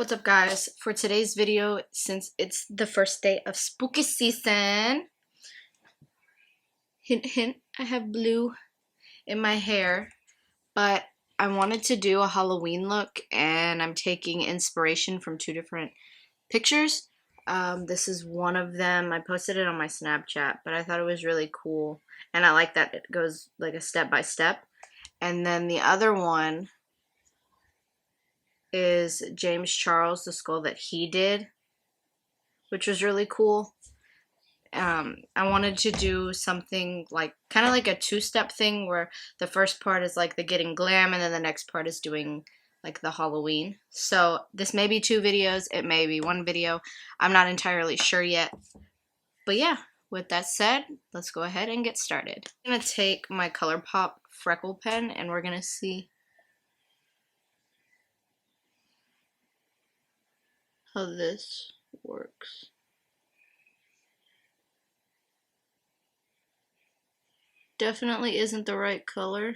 What's up, guys? For today's video, since it's the first day of spooky season, hint hint, I have blue in my hair, but I wanted to do a Halloween look and I'm taking inspiration from two different pictures. This is one of them. I posted it on my Snapchat, but I thought it was really cool and I like that it goes like a step by step. And then the other one is James Charles, the skull that he did, which was really cool. I wanted to do something like kind of like a two-step thing where the first part is like the getting glam and then the next part is doing like the Halloween. So this may be two videos, it may be one video. I'm not entirely sure yet. But yeah, with that said, let's go ahead and get started. I'm going to take my ColourPop freckle pen and we're going to see how this works. Definitely isn't the right color.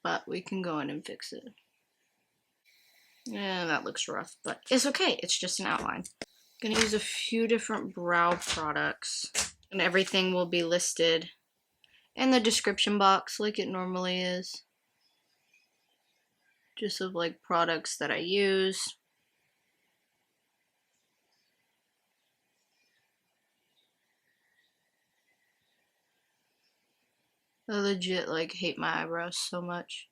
But we can go in and fix it. Yeah, that looks rough, but it's okay. It's just an outline. I'm gonna use a few different brow products, and everything will be listed in the description box like it normally is. Just of like products that I use. I legit like hate my eyebrows so much.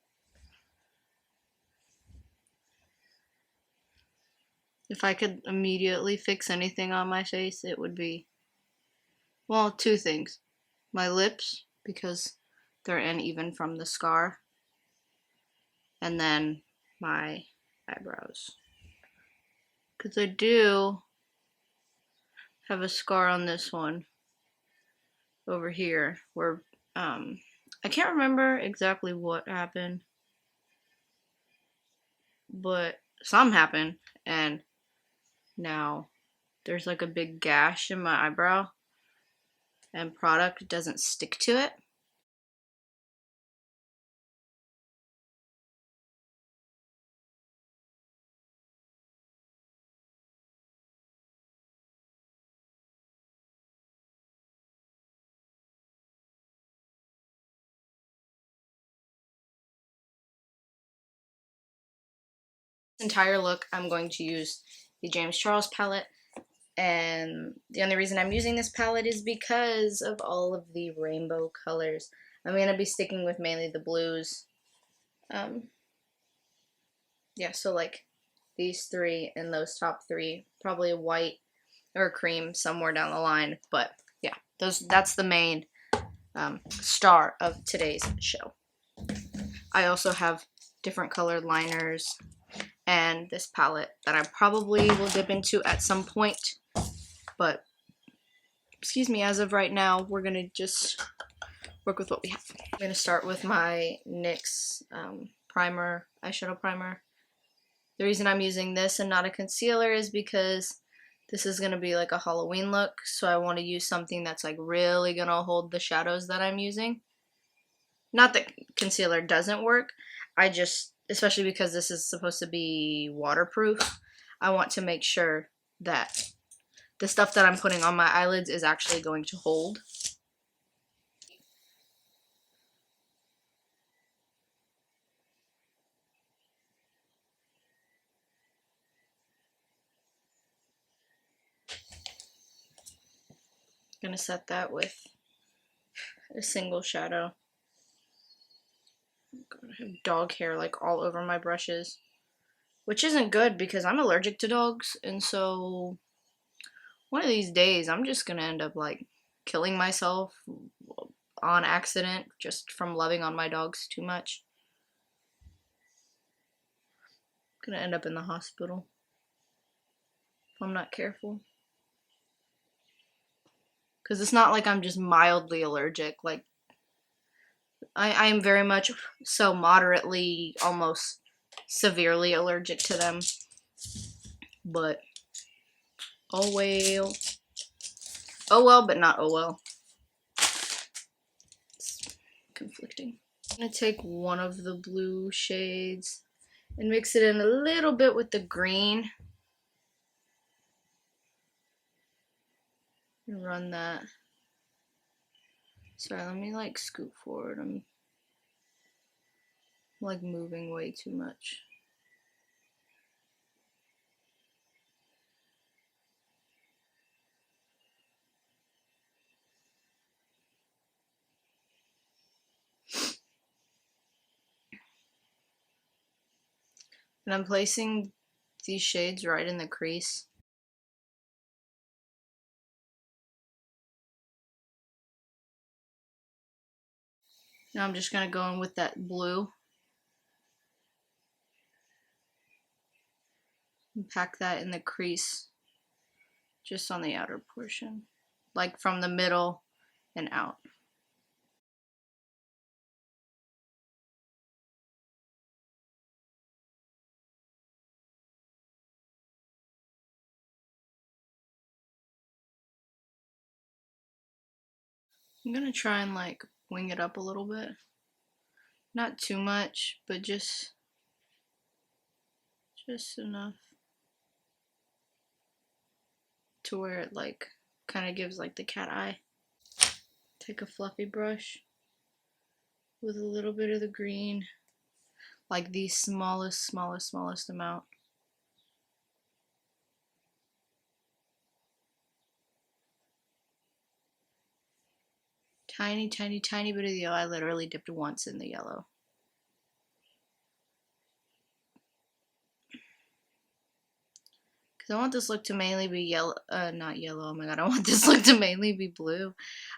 If I could immediately fix anything on my face, it would be, well, two things. My lips, because they're uneven from the scar, and then my eyebrows. Because I do have a scar on this one over here where I can't remember exactly what happened, but something happened and now there's like a big gash in my eyebrow and product doesn't stick to it. Entire look I'm going to use the James Charles palette, and the only reason I'm using this palette is because of all of the rainbow colors. I'm going to be sticking with mainly the blues. Yeah, so like these three and those top three, probably a white or cream somewhere down the line, but yeah, that's the main star of today's show. I also have different colored liners and this palette that I probably will dip into at some point, but excuse me, as of right now, we're gonna just work with what we have. I'm gonna start with my NYX primer, eyeshadow primer. The reason I'm using this and not a concealer is because this is gonna be like a Halloween look, so I want to use something that's like really gonna hold the shadows that I'm using. Not that concealer doesn't work, I just, especially because this is supposed to be waterproof, I want to make sure that the stuff that I'm putting on my eyelids is actually going to hold. I'm gonna set that with a single shadow. I have dog hair like all over my brushes, which isn't good because I'm allergic to dogs, and so one of these days I'm just gonna end up like killing myself on accident just from loving on my dogs too much. I'm gonna end up in the hospital if I'm not careful. Because it's not like I'm just mildly allergic, like I am very much so moderately, almost severely allergic to them. But oh well. Oh well, but not oh well. It's conflicting. I'm gonna take one of the blue shades and mix it in a little bit with the green. And run that. Sorry, let me like scoot forward. I'm like moving way too much. And I'm placing these shades right in the crease. Now I'm just gonna go in with that blue and pack that in the crease, just on the outer portion, like from the middle and out. I'm gonna try and like wing it up a little bit. Not too much, but just enough to where it like kind of gives like the cat eye. Take a fluffy brush with a little bit of the green, like the smallest amount. Tiny bit of the yellow. I literally dipped once in the yellow. Because I want this look to mainly be yellow, not yellow, oh my god, I want this look to mainly be blue.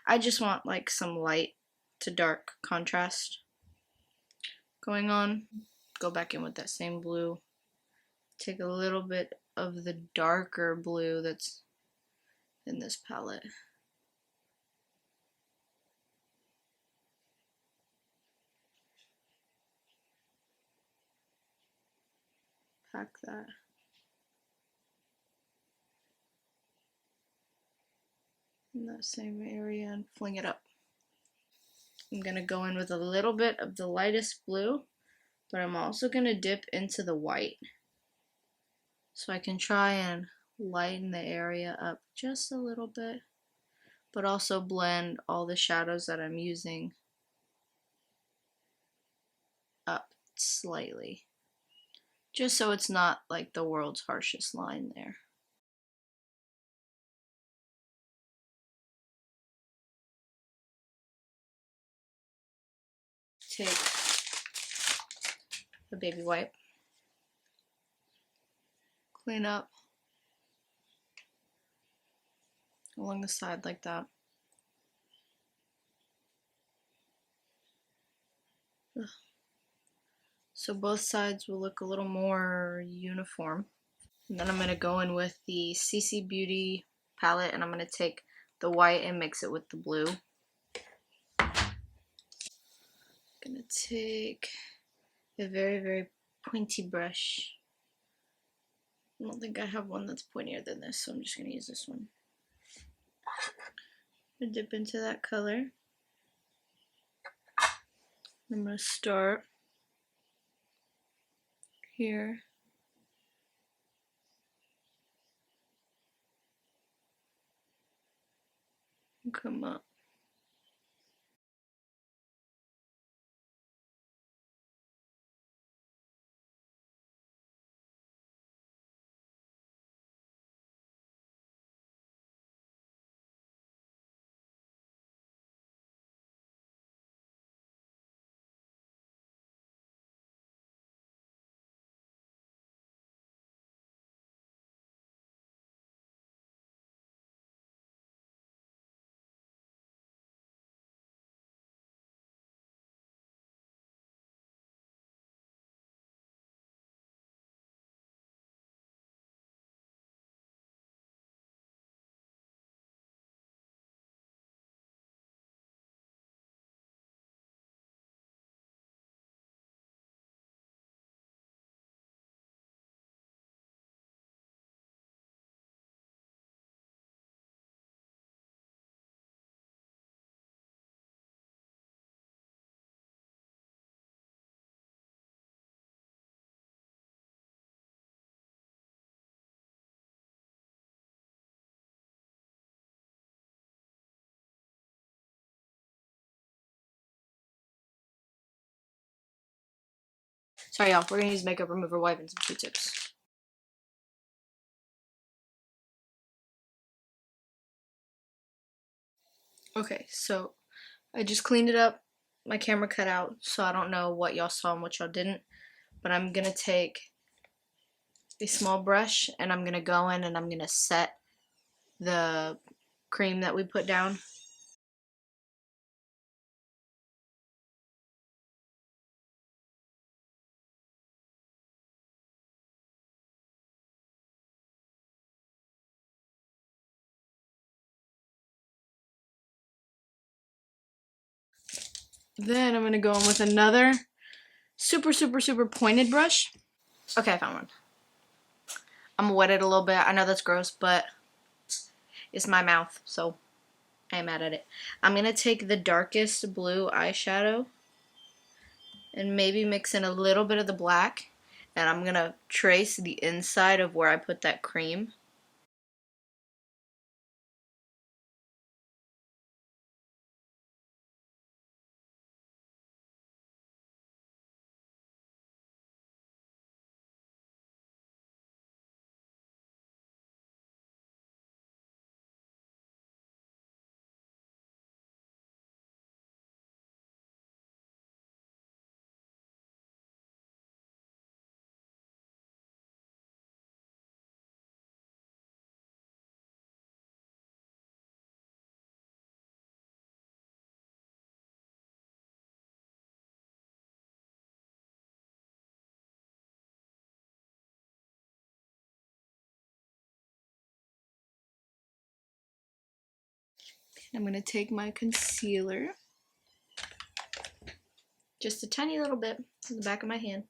I just want like some light to dark contrast going on. Go back in with that same blue. Take a little bit of the darker blue that's in this palette. Pack that. In that same area and fling it up. I'm going to go in with a little bit of the lightest blue, but I'm also going to dip into the white so I can try and lighten the area up just a little bit, but also blend all the shadows that I'm using up slightly, just so it's not like the world's harshest line there. Take a baby wipe, clean up along the side like that. Ugh. So both sides will look a little more uniform. And then I'm going to go in with the CC Beauty palette and I'm going to take the white and mix it with the blue. I'm going to take a very pointy brush. I don't think I have one that's pointier than this, so I'm just going to use this one. I'm going to dip into that color. I'm going to start here. And come up. Sorry, y'all. We're gonna use makeup remover wipe and some Q-tips. Okay, so I just cleaned it up. My camera cut out, so I don't know what y'all saw and what y'all didn't. But I'm gonna take a small brush and I'm gonna go in and I'm gonna set the cream that we put down. Then I'm gonna go in with another super pointed brush. Okay, I found one. I'm gonna wet it a little bit. I know that's gross, but it's my mouth, so I am mad at it. I'm gonna take the darkest blue eyeshadow and maybe mix in a little bit of the black, and I'm gonna trace the inside of where I put that cream. I'm gonna take my concealer, just a tiny little bit in the back of my hand.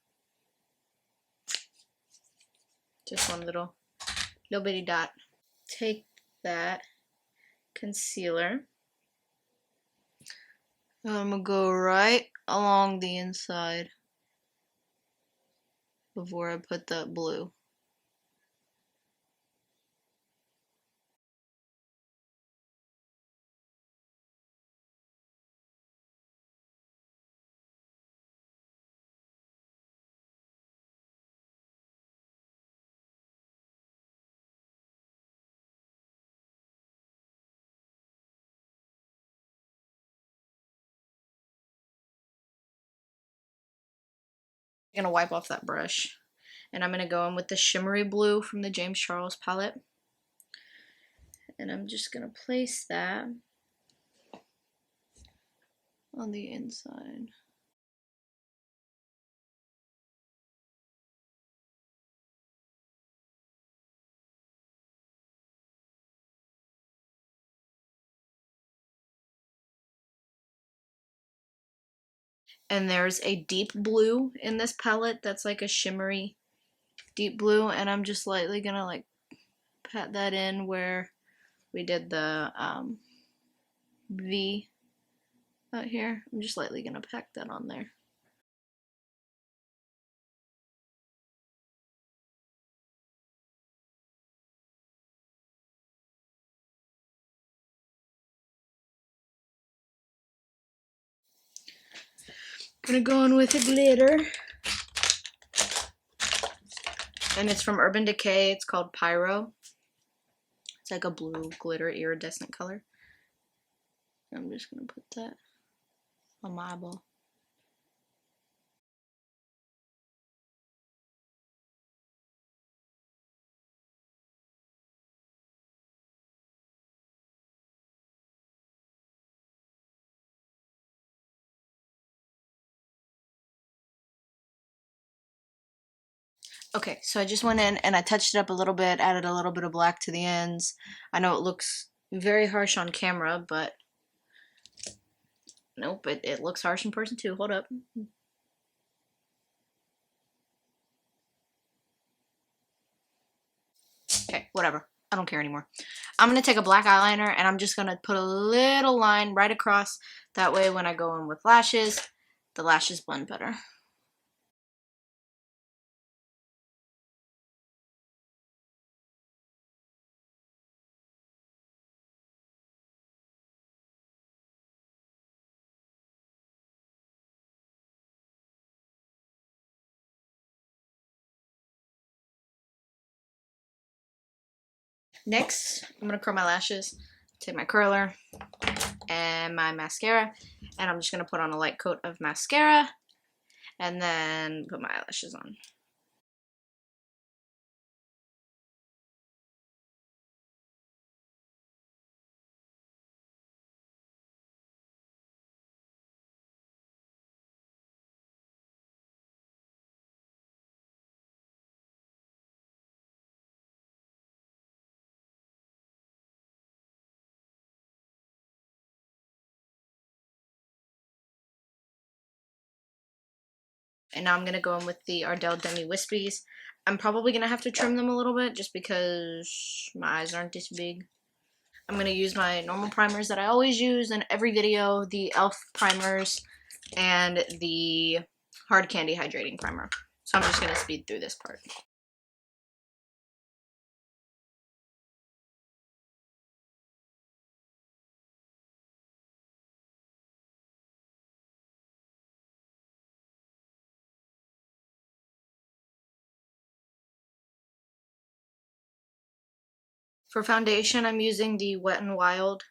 Just one little bitty dot. Take that concealer. I'm gonna go right along the inside of where I put that blue. I'm gonna wipe off that brush, and I'm gonna go in with the shimmery blue from the James Charles palette, and I'm just gonna place that on the inside. And there's a deep blue in this palette that's like a shimmery deep blue, and I'm just lightly gonna like pat that in where we did the V out here. I'm just lightly gonna pack that on there. Gonna go in with a glitter, and it's from Urban Decay. It's called Pyro. It's like a blue glitter iridescent color. I'm just gonna put that on my eyeball. Okay, so I just went in and I touched it up a little bit, added a little bit of black to the ends. I know it looks very harsh on camera, but nope, it looks harsh in person too. Hold up. Okay, whatever. I don't care anymore. I'm going to take a black eyeliner and I'm just going to put a little line right across. That way when I go in with lashes, the lashes blend better. Next, I'm going to curl my lashes. Take my curler and my mascara, and I'm just going to put on a light coat of mascara and then put my eyelashes on. And now I'm going to go in with the Ardel Demi Wispies. I'm probably going to have to trim them a little bit just because my eyes aren't this big. I'm going to use my normal primers that I always use in every video, the e.l.f. primers and the Hard Candy Hydrating Primer. So I'm just going to speed through this part. For foundation, I'm using the Wet n Wild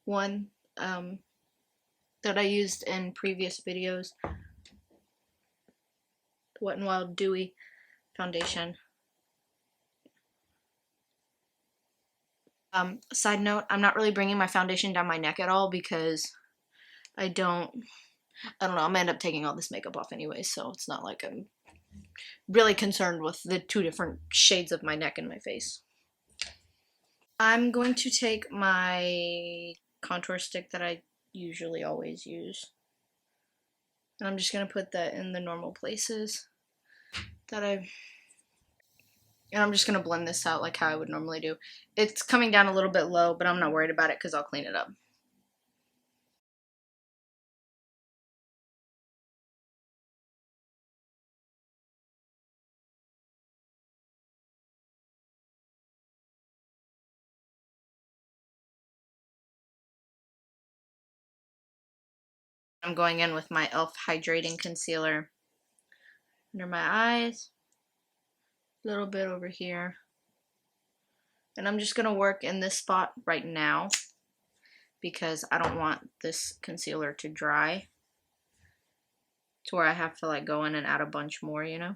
one that I used in previous videos. Wet n Wild Dewy foundation. Side note, I'm not really bringing my foundation down my neck at all because I don't know, I'm gonna end up taking all this makeup off anyway, so it's not like I'm really concerned with the two different shades of my neck and my face. I'm going to take my contour stick that I usually always use, and I'm just going to put that in the normal places and I'm just going to blend this out like how I would normally do. It's coming down a little bit low, but I'm not worried about it because I'll clean it up. I'm going in with my e.l.f. Hydrating Concealer under my eyes, a little bit over here, and I'm just going to work in this spot right now because I don't want this concealer to dry to where I have to like go in and add a bunch more, you know?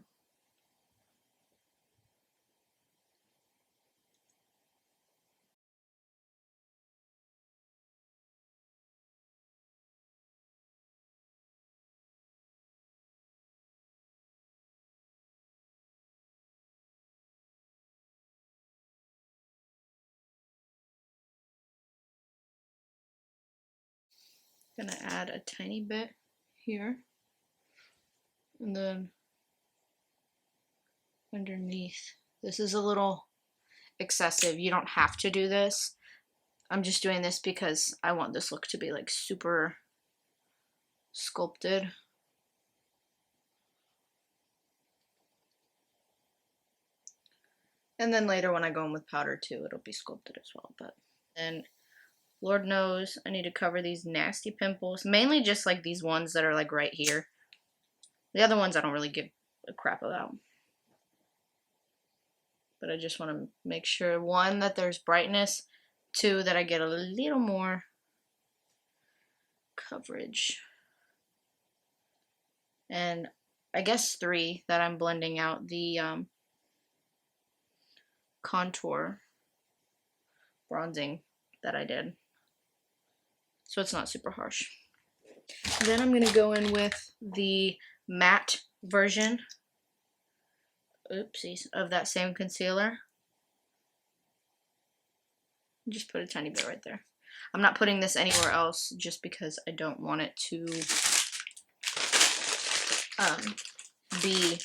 Gonna add a tiny bit here, and then underneath. This is a little excessive. You don't have to do this. I'm just doing this because I want this look to be like super sculpted. And then later when I go in with powder too, it'll be sculpted as well. But then Lord knows I need to cover these nasty pimples. Mainly just like these ones that are like right here. The other ones I don't really give a crap about. But I just want to make sure, one, that there's brightness, two, that I get a little more coverage. And I guess three, that I'm blending out the contour bronzing that I did. So it's not super harsh. Then I'm going to go in with the matte version, oopsies, of that same concealer. Just put a tiny bit right there. I'm not putting this anywhere else just because I don't want it to be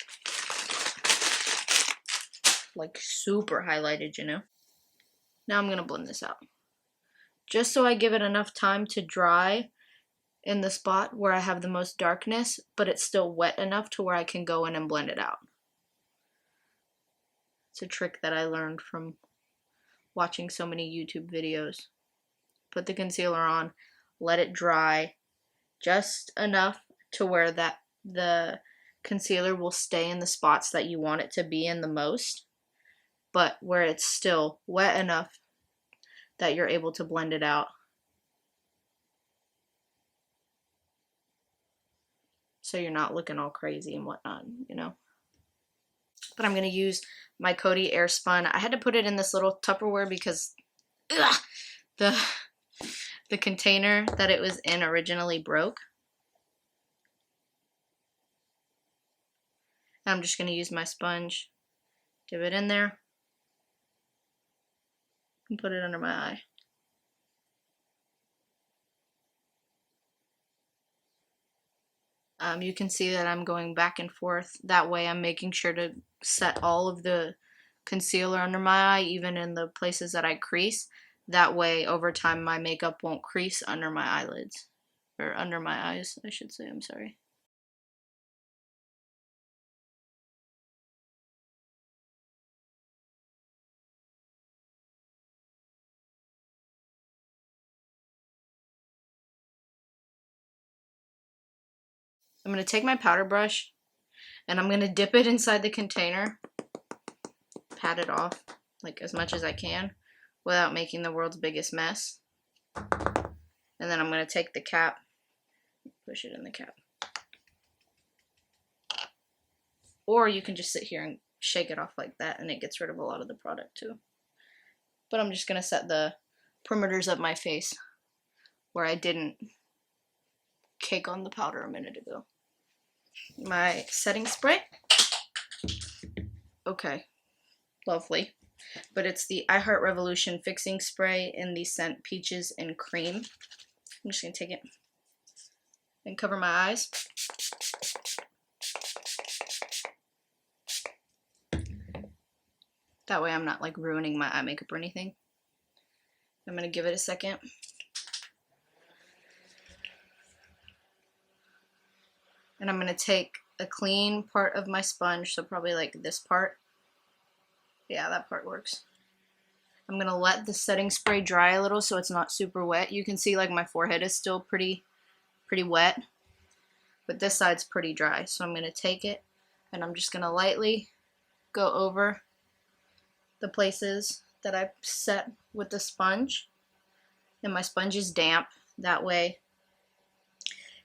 like super highlighted, you know? Now I'm going to blend this out. Just so I give it enough time to dry in the spot where I have the most darkness, but it's still wet enough to where I can go in and blend it out. It's a trick that I learned from watching so many YouTube videos. Put the concealer on, let it dry just enough to where the concealer will stay in the spots that you want it to be in the most. but where it's still wet enough that you're able to blend it out. So you're not looking all crazy and whatnot, you know. But I'm going to use my Coty Airspun. I had to put it in this little Tupperware because the container that it was in originally broke. And I'm just going to use my sponge, dip it in there, and put it under my eye. You can see that I'm going back and forth. That way I'm making sure to set all of the concealer under my eye, even in the places that I crease. That way, over time, my makeup won't crease under my eyelids. Or under my eyes, I should say, I'm sorry. I'm going to take my powder brush, and I'm going to dip it inside the container, pat it off, like as much as I can, without making the world's biggest mess. And then I'm going to take the cap, push it in the cap. Or you can just sit here and shake it off like that, and it gets rid of a lot of the product too. But I'm just going to set the perimeters of my face where I didn't cake on the powder a minute ago. My setting spray. Okay, lovely. But it's the I Heart Revolution Fixing Spray in the scent Peaches and Cream. I'm just going to take it and cover my eyes. That way I'm not like ruining my eye makeup or anything. I'm going to give it a second. And I'm going to take a clean part of my sponge, so probably like this part. Yeah, that part works. I'm going to let the setting spray dry a little so it's not super wet. You can see like my forehead is still pretty wet, but this side's pretty dry. So I'm going to take it and I'm just going to lightly go over the places that I set with the sponge. And my sponge is damp. That way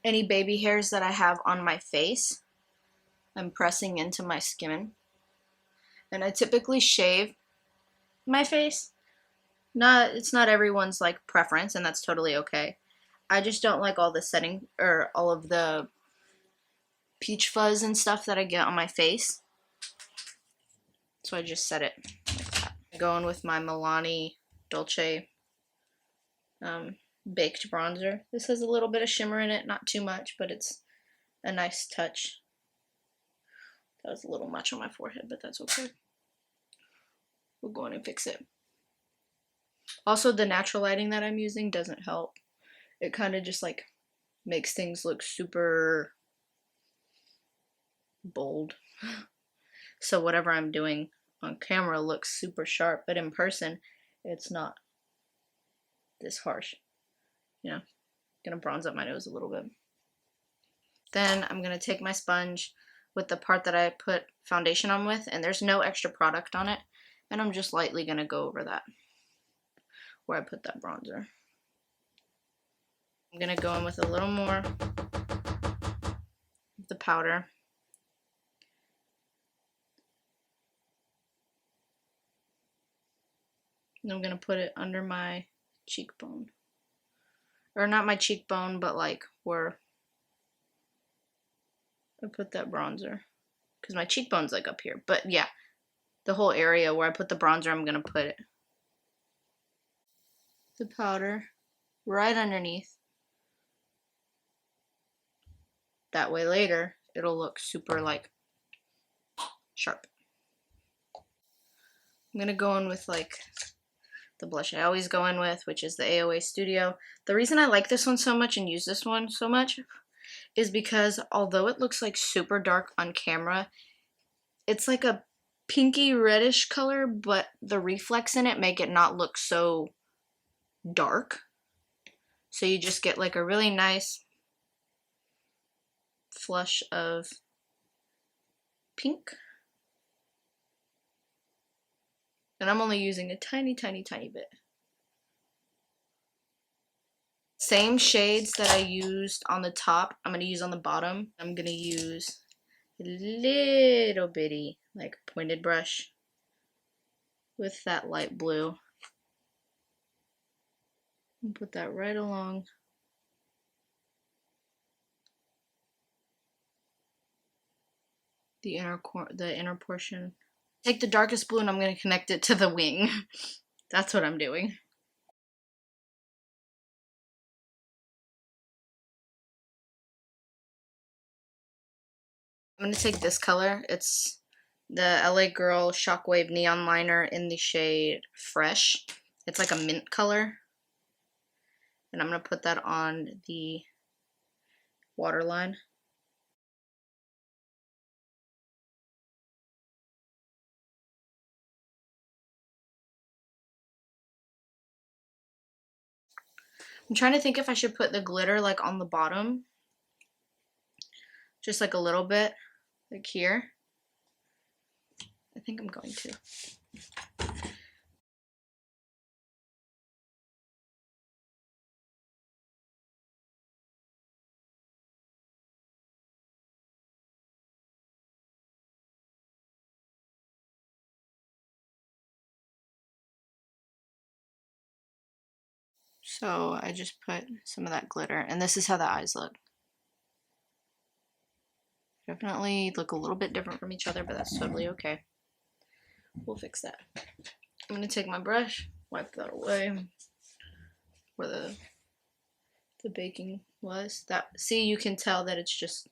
any baby hairs that I have on my face, I'm pressing into my skin. And I typically shave my face. It's not everyone's like preference, and that's totally okay. I just don't like all the setting or all of the peach fuzz and stuff that I get on my face. So I just set it like that. Going with my Milani Dolce baked bronzer. This has a little bit of shimmer in it, not too much, but it's a nice touch. That was a little much on my forehead, but that's okay. We'll go in and fix it. Also, the natural lighting that I'm using doesn't help. It kind of just like makes things look super bold. So whatever I'm doing on camera looks super sharp, but in person, it's not this harsh. You know, gonna bronze up my nose a little bit. Then I'm gonna take my sponge with the part that I put foundation on with, and there's no extra product on it, and I'm just lightly gonna go over that where I put that bronzer. I'm gonna go in with a little more of the powder. And I'm gonna put it under my cheekbone. Or not my cheekbone, but like where I put that bronzer. Because my cheekbone's like up here. But yeah, the whole area where I put the bronzer, I'm gonna put it. The powder right underneath. That way later, it'll look super like sharp. I'm gonna go in with like the blush I always go in with, which is the AOA Studio. The reason I like this one so much and use this one so much is because although it looks like super dark on camera, it's like a pinky reddish color, but the reflex in it make it not look so dark. So you just get like a really nice flush of pink. And I'm only using a tiny, tiny, tiny bit. Same shades that I used on the top, I'm going to use on the bottom. I'm going to use a little bitty, like, pointed brush with that light blue. And put that right along the inner portion. Take the darkest blue and I'm going to connect it to the wing. That's what I'm doing. I'm going to take this color. It's the LA Girl Shockwave Neon Liner in the shade Fresh. It's like a mint color. And I'm going to put that on the waterline. I'm trying to think if I should put the glitter like on the bottom. Just like a little bit, like here. I think I'm going to. So I just put some of that glitter, and this is how the eyes look. Definitely look a little bit different from each other, but that's totally okay. We'll fix that. I'm gonna take my brush, wipe that away where the baking was. See, you can tell that it's just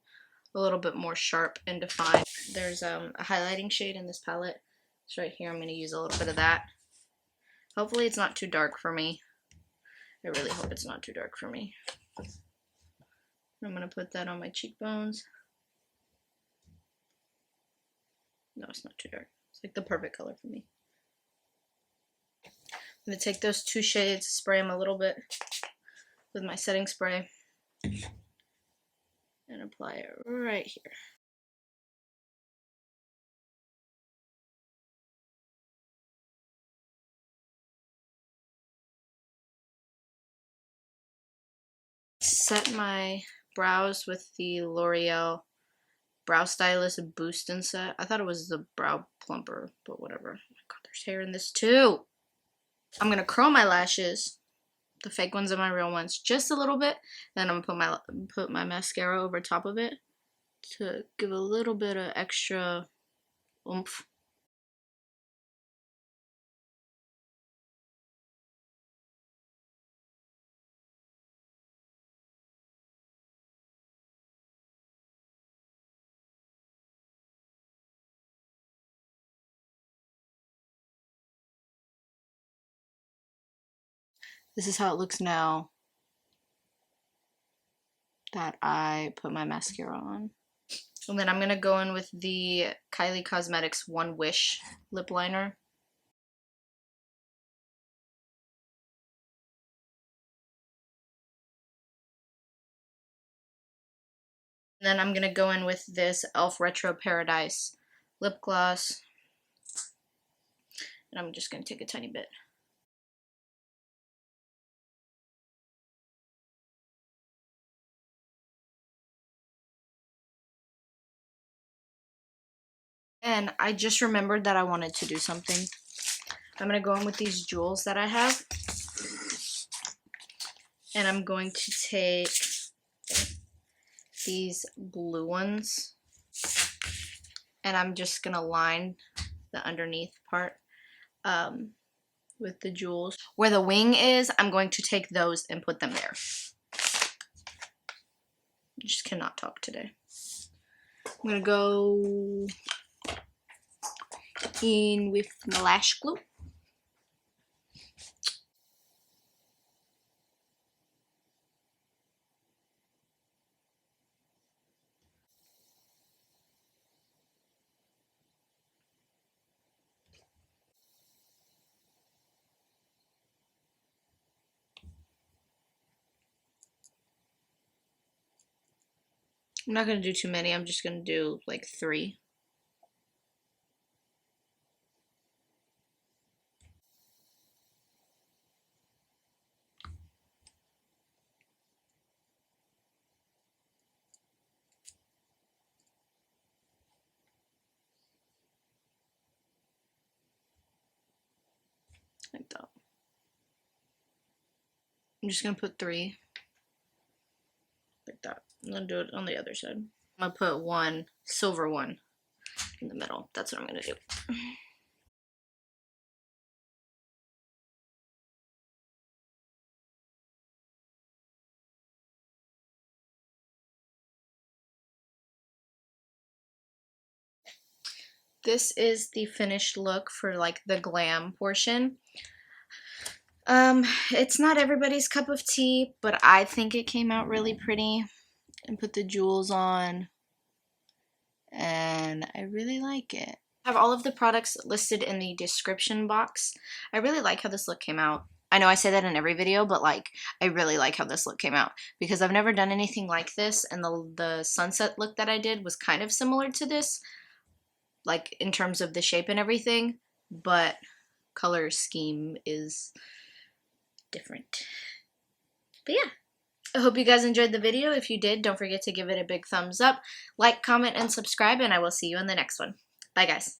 a little bit more sharp and defined. There's a highlighting shade in this palette. It's right here. I'm gonna use a little bit of that. Hopefully it's not too dark for me. I really hope it's not too dark for me. I'm gonna put that on my cheekbones. No, it's not too dark. It's like the perfect color for me. I'm gonna take those two shades, spray them a little bit with my setting spray, and apply it right here. Set my brows with the L'Oreal Brow Stylist Boost and Set. I thought it was the Brow Plumper, but whatever. Oh my god, there's hair in this too! I'm gonna curl my lashes, the fake ones and my real ones, just a little bit. Then I'm gonna put my mascara over top of it to give a little bit of extra oomph. This is how it looks now that I put my mascara on. And then I'm going to go in with the Kylie Cosmetics One Wish lip liner. And then I'm going to go in with this e.l.f. Retro Paradise lip gloss. And I'm just going to take a tiny bit. And I just remembered that I wanted to do something. I'm going to go in with these jewels that I have. And I'm going to take these blue ones. And I'm just going to line the underneath part with the jewels. Where the wing is, I'm going to take those and put them there. I just cannot talk today. I'm going to go in with my Lash Glue. I'm not going to do too many. I'm just going to do like 3. like that. I'm just gonna put 3 like that, and then do it on the other side. I'm gonna put one silver one in the middle. That's what I'm gonna do. This is the finished look for like the glam portion. It's not everybody's cup of tea, but I think it came out really pretty. And put the jewels on, and I really like it. I have all of the products listed in the description box. I really like how this look came out. I know I say that in every video, but like I really like how this look came out because I've never done anything like this, and the sunset look that I did was kind of similar to this, like in terms of the shape and everything, but color scheme is different. But yeah, I hope you guys enjoyed the video. If you did, don't forget to give it a big thumbs up, like, comment, and subscribe, and I will see you in the next one. Bye, guys.